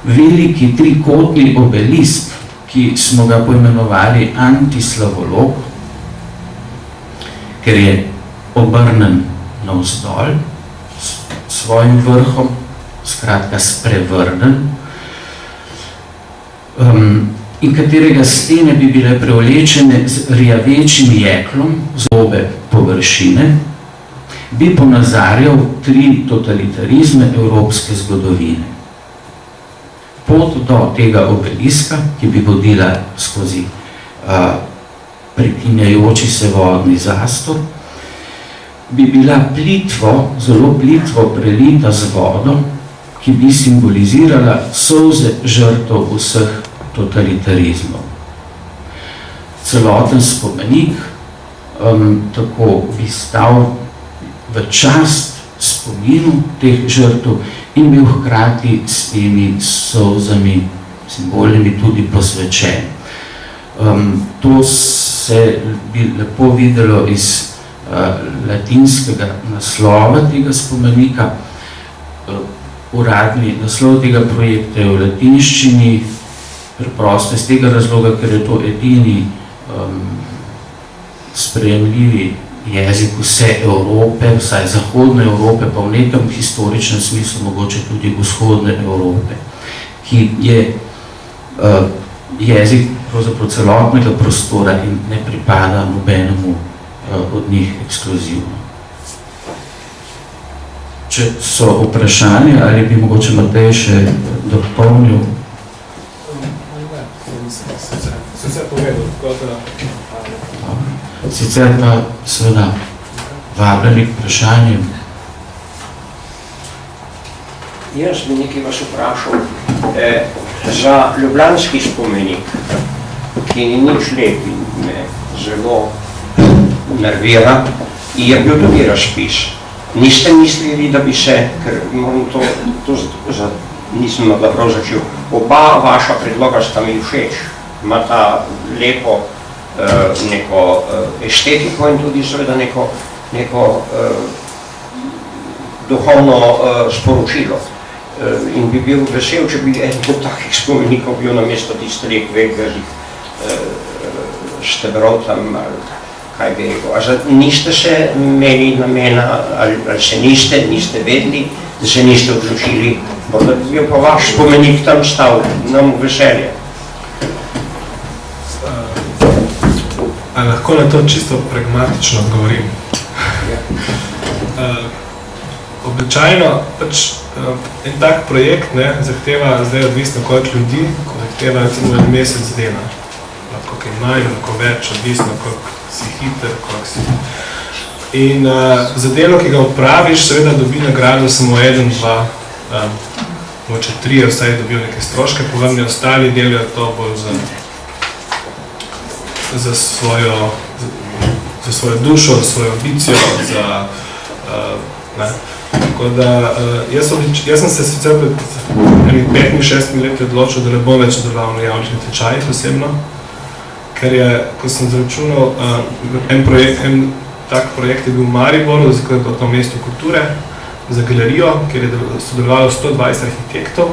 Veliki trikotni obelisk, ki smo ga poimenovali antislavolog, ker je obrnen navzdol s svojim vrhom, skratka sprevrnen, in katerega stene bi bile preolečene z rjavečim jeklom z obe površine, bi ponazarjal 3 totalitarizme evropske zgodovine. Pot do tega obeliska, ki bi vodila skozi prekinjajoči se vodni zastor, bi bila plitvo, zelo plitvo prelita z vodo, ki bi simbolizirala solze žrtev vseh totalitarizmov. Celoten spomenik tako bi stal v čast spominu teh žrtev in bil hkrati s temi solzami simbolnimi tudi posvečen. To se bi lepo videlo iz latinskega naslova tega spomenika. Uradni naslov tega projekta je v latinščini, preprosto iz tega razloga, ker je to edini sprejemljivi jezik vse Evrope, vsaj zahodne Evrope, pa v nekem historičnem smislu mogoče tudi vzhodne Evrope, ki je jezik pravzaprav celotnega prostora in ne pripada nobenemu od njih ekskluzivno. Če so vprašanja, ali bi mogoče Matej še dopolnil? Sicer pa seveda vabljeni k vprašanjem. Jaz bi nekaj vas vprašal. Za ljubljanski spomenik, ki ni nič lep in me zelo nervira, je bil tudi razpis. Niste mislili, da bi se, ker moram nisem mogla prav začel, oba vaša predloga sta mi všeč. Imata lepo neko estetiko in tudi seveda neko duhovno sporočilo. In bi bil vesel, če bi eden od takih spomenikov bil namesto tistih velikih stebrov tam, ali kaj bi rekel. Niste se imeli namena, ali se niste vedeli, da se niste odločili, da bi bil pa vaš spomenik tam stal, nam veselje. Ali lahko na to čisto pragmatično odgovorim? Običajno en tak projekt zahteva zdaj odvisno koliko ljudi, zahteva recimo en mesec dela. Lahko kaj manj, lahko več, odvisno koliko si hiter, koliko si. In za delo, ki ga opraviš, seveda dobi nagrado samo 1, 2, mogoče 3, vsaj dobijo neke stroške, povrni ostali delajo to bolj za svojo dušo, za svojo ambicijo, Tako da, jaz sem se sicer pred 5-6 leti odločil, da ne bom več deloval na javnih natečajih osebno, ker je, ko sem zračunal, en tak projekt je bil v Mariboru, zato je bilo to mesto kulture, za galerijo, kjer je sodelovalo 120 arhitektov,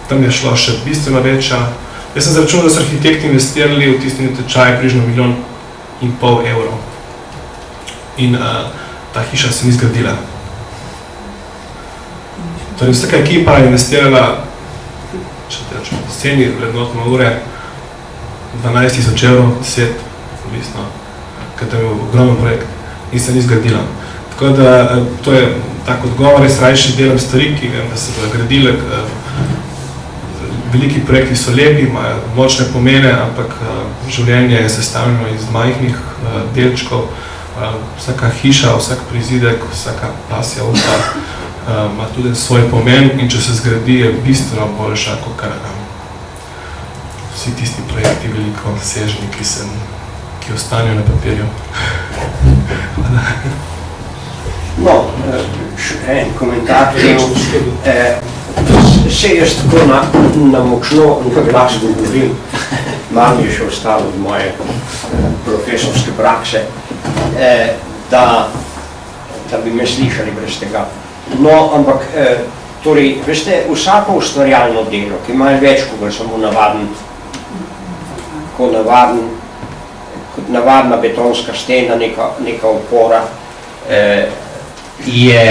tam je šlo še bistveno večja. Jaz sem zračunal, da so arhitekti investirali v tisti natečaj približno 1,5 milijona evrov. In ta hiša se ni zgradila. Torej vsaka ekipa je investirala, če te rečem, sceni vrednotne ure, 12,000 evrov, 10, odvisno, ker to je ogromen projekt in se ni zgradila. Tako da to je tak odgovor, jaz rajši delam stvari, ki da se bodo gradile. Veliki projekti so lepi, imajo močne pomene, ampak življenje je sestavljeno iz majhnih delčkov. Vsaka hiša, vsak prizidek, vsaka pasja uta ima tudi svoj pomen in če se zgradi, je bistveno boljša, kot kar vsi tisti projekti veliko sežni, ki ostanejo na papirju. No, še en komentar temu. Še jaz tako na močno glas govorim, malo mi je še ostalo od moje profesorske prakse, da bi me slišali brez tega. No, ampak, torej, veste, vsako ustvarjalno delo, ki ima več kot samo kot navadna betonska stena, neka opora, je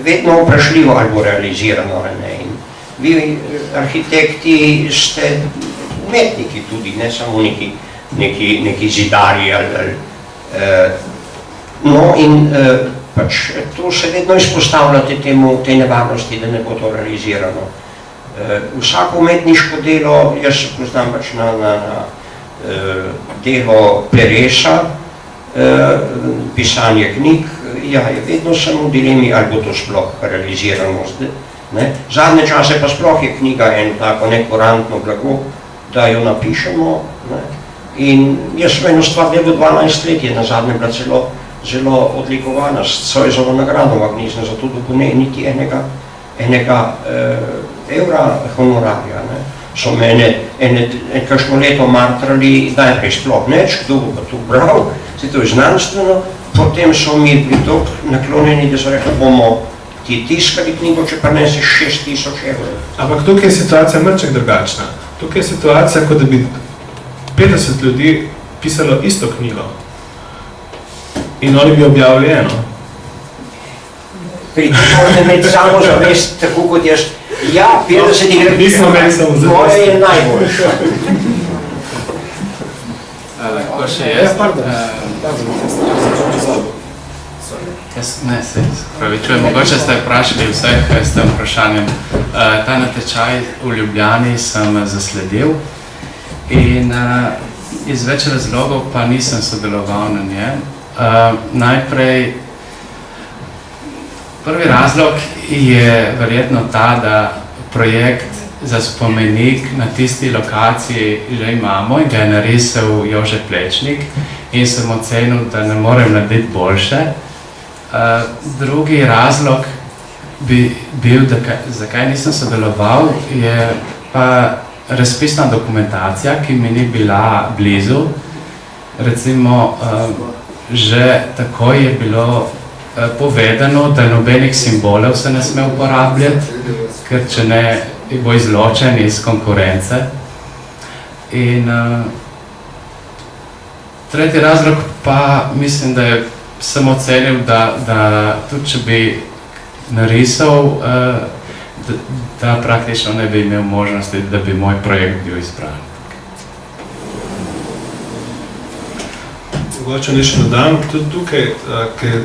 vedno vprašljivo ali bo realizirano ali ne. In vi, arhitekti, ste umetniki tudi, ne samo neki zidarji no in pač to se vedno izpostavljate tej nevarnosti, da ne bo to realizirano. Vsako umetniško delo, jaz se poznam pač na delo Peresa, pisanje knjig, ja, je vedno samo v dilemi, ali bo to sploh realizirano. Zadnje čase pa sploh je knjiga eno tako nekurantno blago, da jo napišemo. In jaz sem eno stvar delo 12 let, je na zadnje bila zelo odlikovana s Zoisovo nagrado Magnizne, zato da ne niti enega evra honorarja. So mene kakšno leto matrali, najprej sploh neč, kdo bo pa to bral, se to je znanstveno, potem so mi bili toliko naklonjeni, da so rekli, bomo ti tiskali knjigo, če pa neseš 6,000 evrov. Ampak tukaj je situacija mrček drugačna. Tukaj je situacija, kot da bi 50 ljudi pisalo isto knjigo in oni bi objavili eno. Pri tem morate imeti samo zavest, tako kot jaz. Ja, 50 igrek, moje je najboljša. Lahko še jaz? Ne, se pravičujem, mogoče ste vprašali vseh s tem vprašanjem. Ta natečaj v Ljubljani sem zasledil in iz več razlogov pa nisem sodeloval na njem. Najprej, prvi razlog je verjetno ta, da projekt za spomenik na tisti lokaciji že imamo in ga je narisal Jože Plečnik in sem ocenil, da ne morem narediti boljše. Drugi razlog bi bil, zakaj nisem sodeloval, je pa razpisna dokumentacija, ki mi ni bila blizu. Recimo, že takoj je bilo povedano, da nobenih simbolov se ne sme uporabljati, ker če ne bo izločen iz konkurence. In tretji razlog pa mislim, da sem ocenil, da tudi če bi narisal, da praktično ne bi imel možnosti, da bi moj projekt bil izbran. Mogoče nekaj dodam, tudi tukaj, ker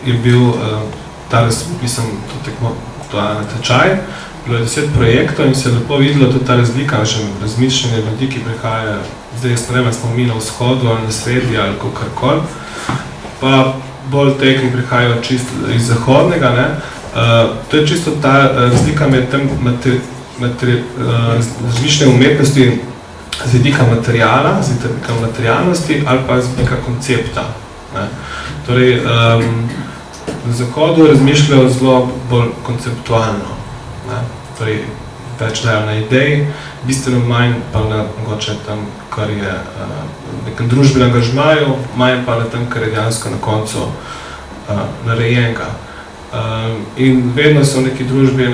je bil ta natečaj, bilo je 10 projektov in se je lepo videlo tudi ta razlika, razmišljanje ljudi, ki prihajajo, zdaj jaz ne vem, smo mi na vzhodu ali na sredi ali kakorkoli, pa bolj te, ki prihajajo čisto iz zahodnega, ne. To je čisto ta razlika med tem različne umetnosti z vidika materijala, z vidika materialnosti ali pa z vidika koncepta. Torej, na zahodu razmišljajo zelo bolj konceptualno. Torej, več dajo na ideji, bistveno manj pa na mogoče tam, kar je nekem družbenem angažmaju, manj pa na tem, kar je dejansko na koncu narejenega. In vedno so v neki družbi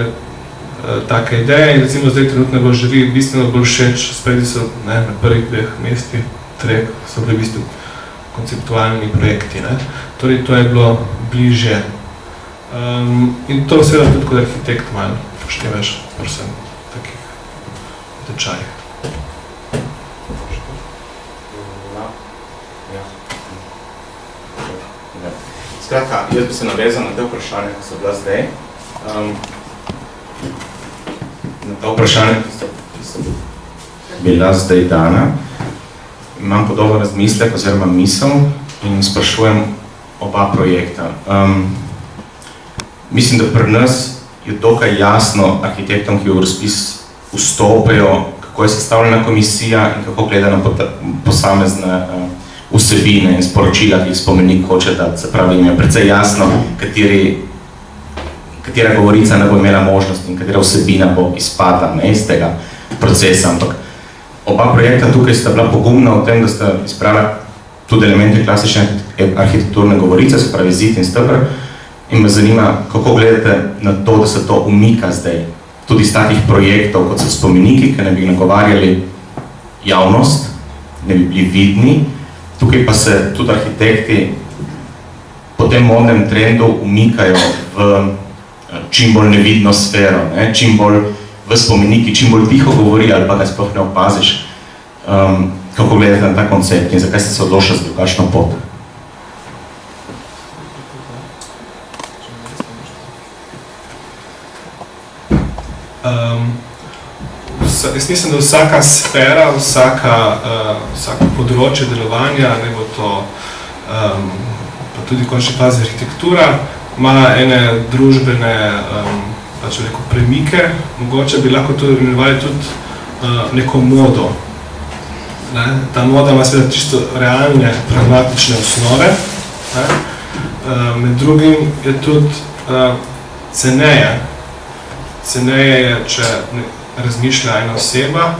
take ideje in recimo zdaj trenutno bolj živi, bistveno bolj všeč, spredi so na prvih 2 mestih, 3 so bili v bistvu konceptualni projekti. Torej, to je bilo bližje In to seveda tudi kot arhitekt malo poštevaš vsem takih tečajih. Skratka, jaz bi se navezal na te vprašanja, ki so bila zdaj. Na te vprašanja, ki so bila zdaj dana, imam podoben razmislek oziroma misel in sprašujem oba projekta. Mislim, da pri nas je dokaj jasno arhitektom, ki v razpis vstopajo, kako je sestavljena komisija in kako gleda na posamezne vsebine in sporočila, ki jih spomenik hoče dati. Se pravi, jim je precej jasno, katera govorica ne bo imela možnost in katera vsebina bo izpadla iz tega procesa. Ampak oba projekta tukaj sta bila pogumna v tem, da sta izpravila tudi elemente klasične arhitekturne govorice, se pravi zid in stebr. In me zanima, kako gledate na to, da se to umika zdaj. Tudi iz takih projektov, kot so spomeniki, ki ne bi nagovarjali javnost, ne bi bili vidni. Tukaj pa se tudi arhitekti po tem modnem trendu umikajo v čim bolj nevidno sfero, čim bolj v spomeniki, čim bolj tiho govori ali pa ga sploh ne opaziš. Kako gledate na ta koncept in zakaj ste se odločili za drugačno pot? Jaz mislim, da vsaka sfera, vsako področje delovanja, ne bo to pa tudi v končni fazi arhitektura, ima ene družbene premike, mogoče bi lahko to imenovali tudi neko modo. Ta moda ima seveda čisto realne, pragmatične osnove. Med drugim je tudi ceneje. Ceneje je, če razmišlja ena oseba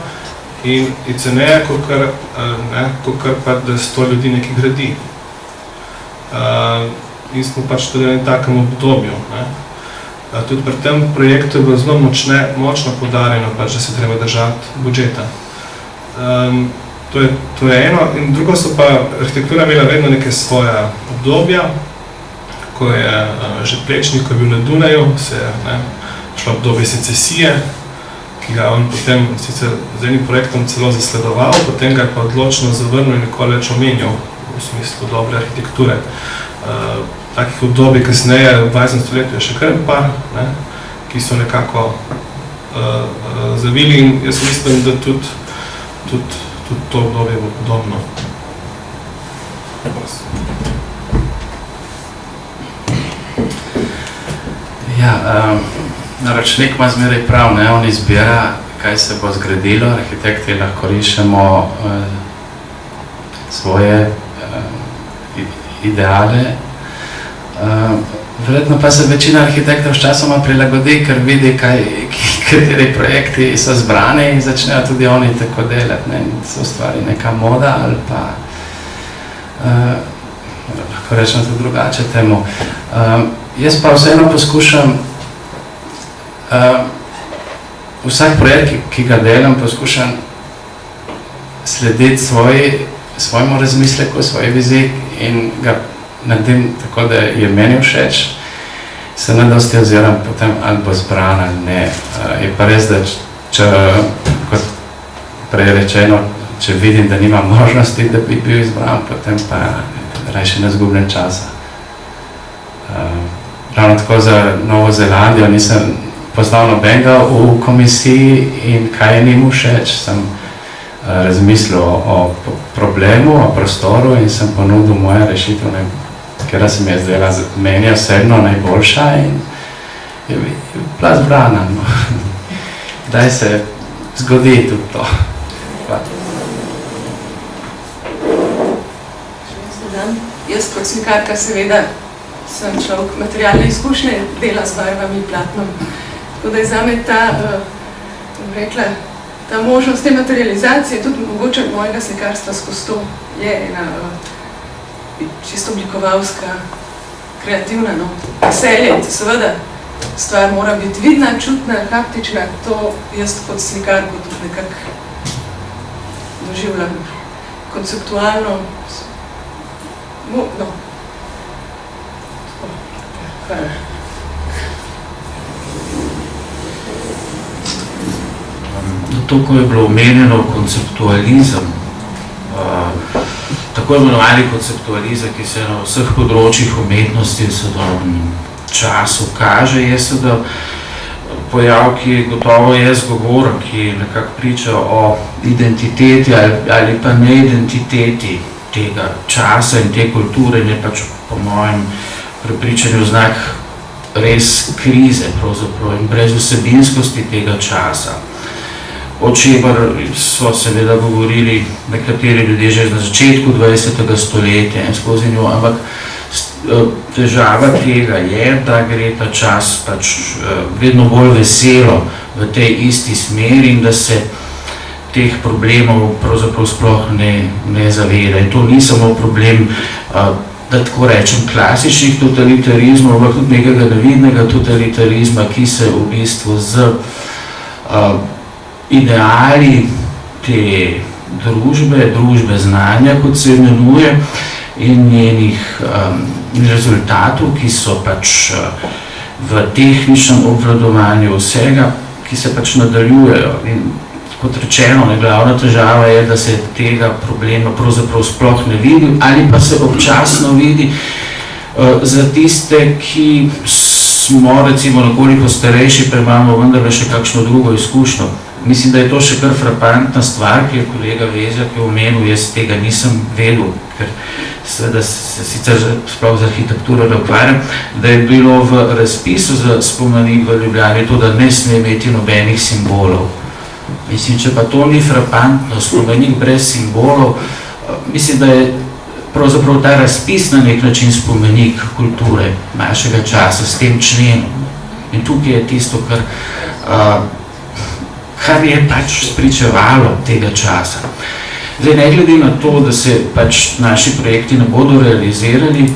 in ceneje, kakor pa, da 100 ljudi nekaj gradi. In smo pač tudi v takem obdobju. Tudi pri tem projektu je bilo zelo močno poudarjeno, da se treba držati budžeta. To je eno. In drugo so pa, arhitektura imela vedno neke svoje obdobja, ko je že Plečnik, ko je bil na Dunaju, se je šlo obdobje secesije, ki ga on potem sicer z enim projektom celo zasledoval, potem ga je pa odločno zavrnil in nikoli več omenjal v smislu dobre arhitekture. Takih obdobij kasneje v 20. stoletju je še kar par, ki so nekako zavili in jaz mislim, da tudi to obdobje bo podobno. Ja, naročnik ima zmeraj prav, on izbira, kaj se bo zgradilo, arhitekti lahko rišemo svoje ideale. Verjetno pa se večina arhitektov sčasoma prilagodi, ker vidi, kateri projekti so zbrani in začnejo tudi oni tako delati, in se ustvari neka moda ali pa lahko rečem tudi drugače temu. Jaz pa vseeno poskušam vsak projekt, ki ga delam, poskušam slediti svojemu razmisleku, svoji viziji in ga naredim tako, da je meni všeč. Se nedosti oziram potem, ali bo zbran ali ne. Je pa res, da če, kot prej rečeno, če vidim, da nima možnosti, da bi bil izbran, potem pa rajši ne zgubljam časa. Ravno tako za Novo Zelandijo nisem poznal nobenega v komisiji in kaj je njim všeč. Sem razmislil o problemu, o prostoru in sem ponudil moje rešitev, katera se mi je zdela meni osebno najboljša in je bila zbrana. Kdaj se zgodi tudi to. Jaz kot slikarka seveda sem človek materialne izkušnje, dela s barvami, platnom. Tako da je zame ta možnost te materializacije, tudi mogoče mojega slikarstva skozi to, je ena čisto oblikovalska, kreativna, veselje. Seveda, stvar mora biti vidna, čutna, haptična, to jaz kot slikarko tudi nekako doživljam konceptualno. Hvala. to, ko je bilo omenjeno konceptualizem, tako imenovani konceptualizem, ki se na vseh področjih umetnosti v sodobnem času kaže, je seveda pojav, ki gotovo je zgovoren, ki nekako priča o identiteti ali pa neidentiteti tega časa in te kulture, in je pač po mojem prepričanju znak res krize pravzaprav in brez vsebinskosti tega časa. O čemer so seveda govorili nekateri ljudje že na začetku 20. stoletja in skozi njo, ampak težava tega je, da gre ta čas pač vedno bolj veselo v tej isti smeri in da se teh problemov pravzaprav sploh ne zaveda. In to ni samo problem, da tako rečem, klasičnih totalitarizmov, ampak tudi nekega nevidnega totalitarizma, ki se v bistvu z ideali te družbe znanja, kot se imenuje, in njenih rezultatov, ki so pač v tehničnem obvladovanju vsega, ki se pač nadaljujejo. In kot rečeno, glavna težava je, da se tega problema pravzaprav sploh ne vidi ali pa se občasno vidi za tiste, ki smo recimo nekoliko starejši, pa imamo vendarle še kakšno drugo izkušnjo. Mislim, da je to še kar frapantna stvar, ki je kolega Vezjak omenil, jaz tega nisem vedel, ker seveda se sicer sploh z arhitekturo ne ukvarjam, da je bilo v razpisu za spomenik v Ljubljani to, da ne sme imeti nobenih simbolov. Mislim, če pa to ni frapantno, spomenik brez simbolov, mislim, da je pravzaprav ta razpis na nek način spomenik kulture našega časa s tem členom. In tukaj je tisto, kar je pač spričevalo tega časa. Zdaj, ne glede na to, da se pač naši projekti ne bodo realizirali,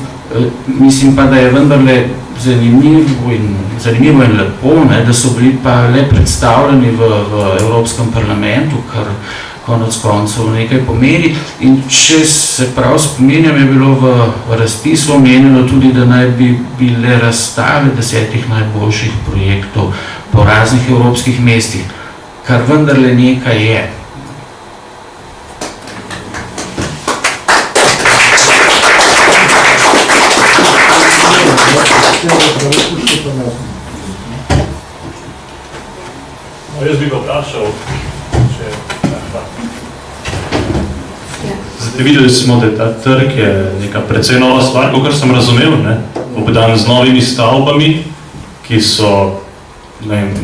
mislim pa, da je vendarle zanimivo in lepo, da so bili pa le predstavljeni v Evropskem parlamentu, kar konec koncev nekaj pomeni. In če se prav spominjam, je bilo v razpisu omenjeno tudi, da naj bi bile razstave 10 najboljših projektov po raznih evropskih mestih, kar vendarle nekaj je. Jaz bi ga vprašal, če... Zdaj, videli smo, da ta trg je neka precej nova stvar, kakor sem razumel, obdan z novimi stavbami, ki so,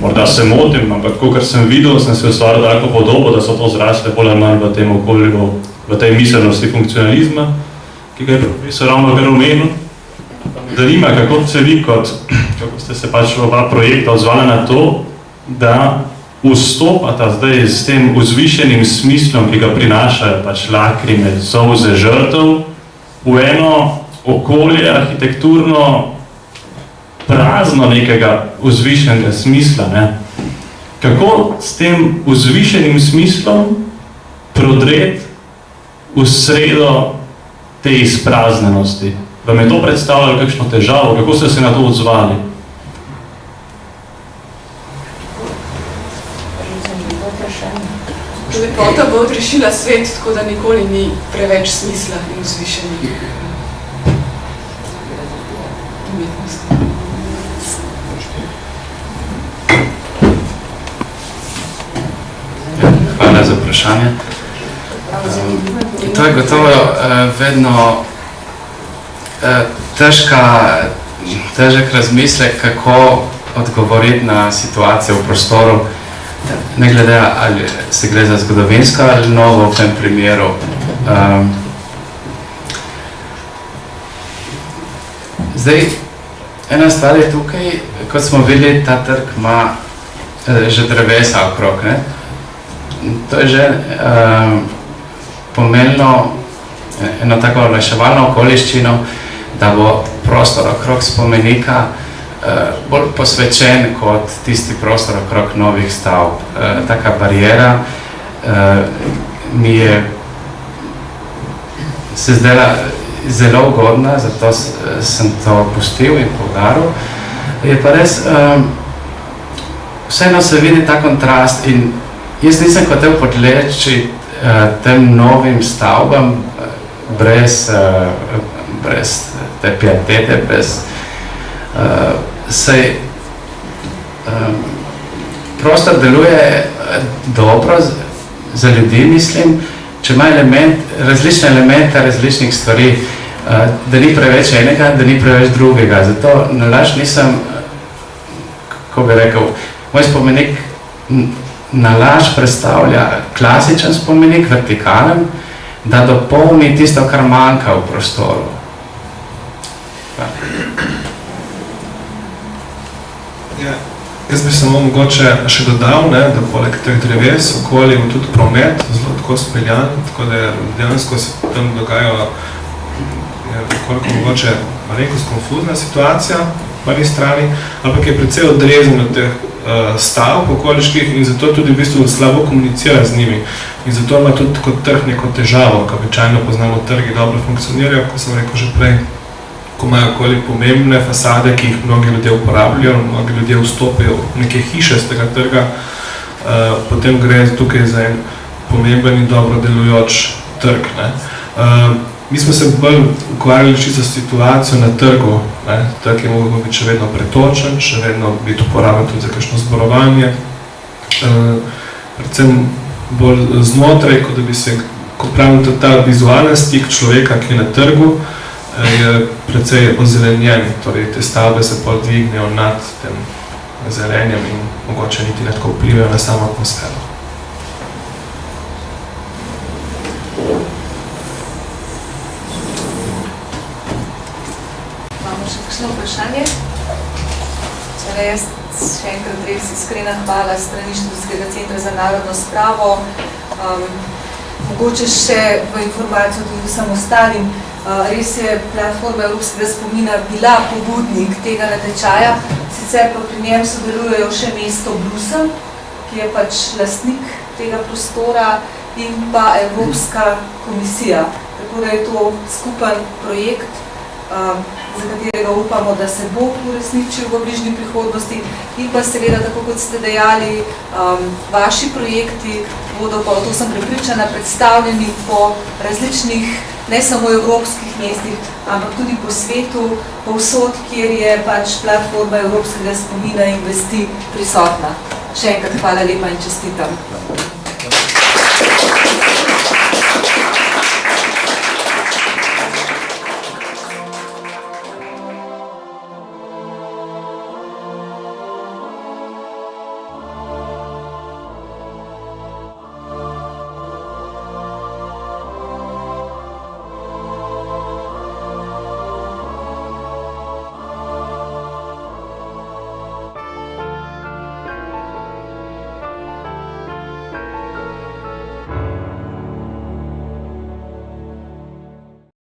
morda se motim, ampak kakor sem videl, sem se ustvaril tako podobo, da so to zrasle bolj ali manj v tem okolju, v tej miselnosti funkcionalizma, ki ga je profesor ravno kar omenil. Zanima, kako ste se pač v oba projekta odzvali na to, da vstopata zdaj s tem vzvišenim smislom, ki ga prinašajo pač lakrime, solze žrtev, v eno okolje arhitekturno prazno nekega vzvišenega smisla. Kako s tem vzvišenim smislom prodreti v sredo te izpraznjenosti? Vam je to predstavljalo kakšno težavo? Kako ste se na to odzvali? Lepota bo odrešila svet, tako da nikoli ni preveč smisla in vzvišenih umetnosti. Hvala za vprašanje. To je gotovo vedno težek razmislek, kako odgovoriti na situacijo v prostoru, ne glede, ali se gre za zgodovinsko ali novo v tem primeru. Zdaj, ena stvar je tukaj, kot smo videli, ta trg ima že drevesa okrog. To je že pomenilo eno tako olajševalno okoliščino, da bo prostor okrog spomenika bolj posvečen kot tisti prostor okrog novih stavb. Taka barijera mi je se zdela zelo ugodna, zato sem to pustil in poudaril. Je pa res, vseeno se vidi ta kontrast in jaz nisem hotel podleči tem novim stavbam brez te pietete, saj prostor deluje dobro za ljudi, mislim, če ima različne elemente različnih stvari, da ni preveč enega, da ni preveč drugega. Zato nalaž nisem, kako bi rekel, moj spomenik nalaž predstavlja klasičen spomenik, vertikalen, da dopolni tisto, kar manjka v prostoru. Ja, jaz bi samo mogoče še dodal, da poleg teh dreves okoli je tudi promet zelo tako speljan, tako da dejansko se tam dogajajo koliko mogoče malenkost konfuzna situacija po eni strani, ampak je precej odrezen od teh stavb okoliških in zato tudi v bistvu slabo komunicira z njimi. In zato ima tudi kot trg neko težavo, ko običajno poznamo trgi dobro funkcionirajo, kot sem rekel že prej, ko imajo okoli pomembne fasade, ki jih mnogi ljudje uporabljajo, mnogi ljudje vstopijo v neke hiše z tega trga, potem gre tukaj za en pomemben in dobro delujoč trg. Mi smo se bolj ukvarjali čisto situacijo na trgu. Trg je mogel biti še vedno pretočen, še vedno biti uporaben tudi za kakšno zborovanje. Predvsem bolj znotraj, kot da bi se, ko pravim, ta vizualen stik človeka, ki je na trgu, je precej ozelenjen. Torej, te stavbe se pol dvignejo nad tem zelenjem in mogoče niti ne tako vplivajo na samo atmosfero. Vprašanje. Jaz še enkrat res iskrena hvala strani Študijskega centra za narodno spravo. Mogoče še v informacijo tudi vsem ostalim. Res je platforma Evropskega spomina bila pobudnik tega natečaja, sicer pa pri njem sodelujejo še mesto Brusel, ki je pač lastnik tega prostora, in pa Evropska komisija. Tako da je to skupen projekt, za katerega upamo, da se bo uresničil v bližnji prihodnosti in pa seveda, tako kot ste dejali, vaši projekti bodo pa, to sem prepričana, predstavljeni po različnih, ne samo evropskih mestih, ampak tudi po svetu, povsod, kjer je pač platforma Evropskega spomina in vesti prisotna. Še enkrat hvala lepa in čestitam.